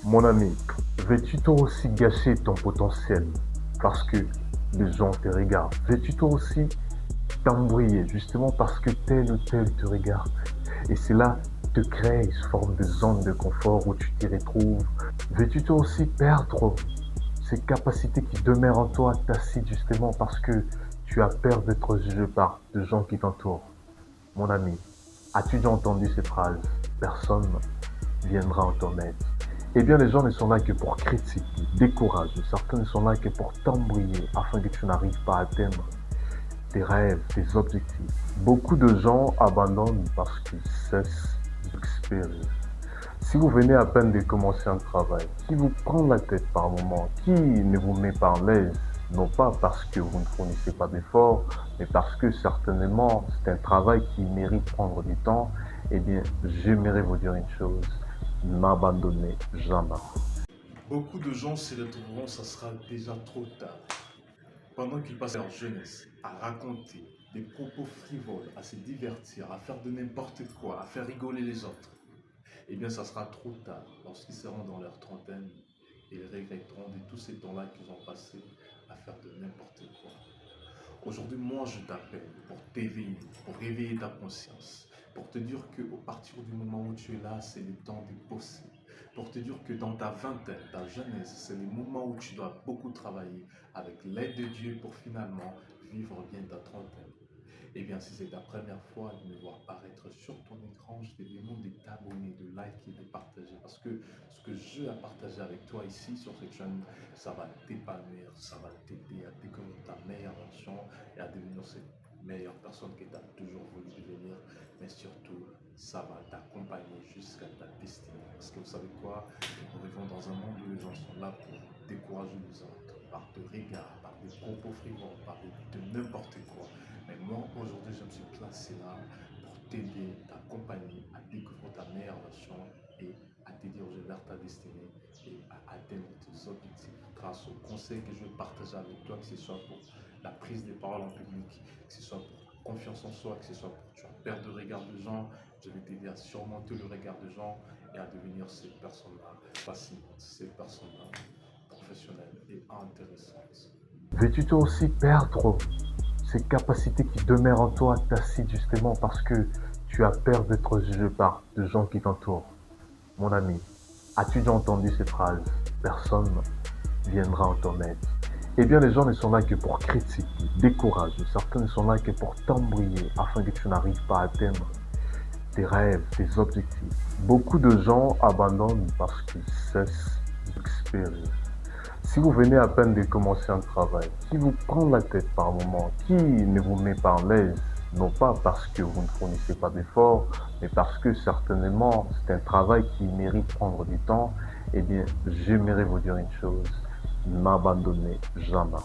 Mon ami, veux-tu toi aussi gâcher ton potentiel parce que les gens te regardent? Veux-tu toi aussi t'embrouiller justement parce que tel ou tel te regarde? Et cela te crée une forme de zone de confort où tu t'y retrouves. Veux-tu toi aussi perdre ces capacités qui demeurent en toi tacites justement parce que tu as peur d'être jugé par des gens qui t'entourent? Mon ami, as-tu déjà entendu ces phrases? Personne viendra en ton aide. Eh bien, les gens ne sont là que pour critiquer, décourager. Certains ne sont là que pour t'embrouiller afin que tu n'arrives pas à atteindre tes rêves, tes objectifs. Beaucoup de gens abandonnent parce qu'ils cessent d'expérimenter. Si vous venez à peine de commencer un travail qui vous prend la tête par moment, qui ne vous met pas en l'aise, non pas parce que vous ne fournissez pas d'efforts, mais parce que certainement c'est un travail qui mérite de prendre du temps, eh bien, j'aimerais vous dire une chose, n'abandonnez jamais. Beaucoup de gens s'y retrouveront, ça sera déjà trop tard. Pendant qu'ils passent leur jeunesse à raconter des propos frivoles, à se divertir, à faire de n'importe quoi, à faire rigoler les autres, eh bien ça sera trop tard. Lorsqu'ils seront dans leur trentaine, ils regretteront de tous ces temps-là qu'ils ont passé à faire de n'importe quoi. Aujourd'hui, moi, je t'appelle pour t'éveiller, pour réveiller ta conscience, pour te dire qu'au partir du moment où tu es là, c'est le temps de bosser. Pour te dire que dans ta vingtaine, ta jeunesse, c'est le moment où tu dois beaucoup travailler avec l'aide de Dieu pour finalement vivre bien ta trentaine. Eh bien, si c'est ta première fois de me voir apparaître sur ton écran, je te demande de t'abonner, de liker, de partager. Parce que ce que je à partager avec toi ici sur cette chaîne, ça va t'épanouir, ça va t'aider à découvrir ta meilleure version et à devenir cette meilleure personne que tu as toujours voulu devenir. Mais surtout, ça va t'accompagner jusqu'à ta destinée. Parce que vous savez quoi? Nous vivons dans un monde où les gens sont là pour décourager les autres, par des regards, par des propos frivoles, par de n'importe quoi. Mais moi, aujourd'hui, je me suis placé là pour t'aider, t'accompagner à découvrir ta meilleure version et à te diriger vers ta destinée et à atteindre tes objectifs grâce aux conseils que je vais partager avec toi, que ce soit pour la prise de parole en public, que ce soit pour la confiance en soi, que ce soit pour tu as peur de regard de gens. Je vais t'aider à surmonter le regard de gens et à devenir cette personne-là fascinante, cette personne-là professionnelle et intéressante. Veux-tu toi aussi perdre ces capacités qui demeurent en toi tacites justement parce que tu as peur d'être jugé par des gens qui t'entourent? Mon ami, as-tu déjà entendu ces phrases? Personne viendra en ton aide. Eh bien, les gens ne sont là que pour critiquer, décourager. Certains ne sont là que pour t'embrouiller afin que tu n'arrives pas à atteindre tes rêves, tes objectifs. Beaucoup de gens abandonnent parce qu'ils cessent d'expérimenter. Si vous venez à peine de commencer un travail qui vous prend la tête par moment, qui ne vous met pas en l'aise, non pas parce que vous ne fournissez pas d'efforts, mais parce que certainement c'est un travail qui mérite de prendre du temps, eh bien, j'aimerais vous dire une chose, n'abandonnez jamais.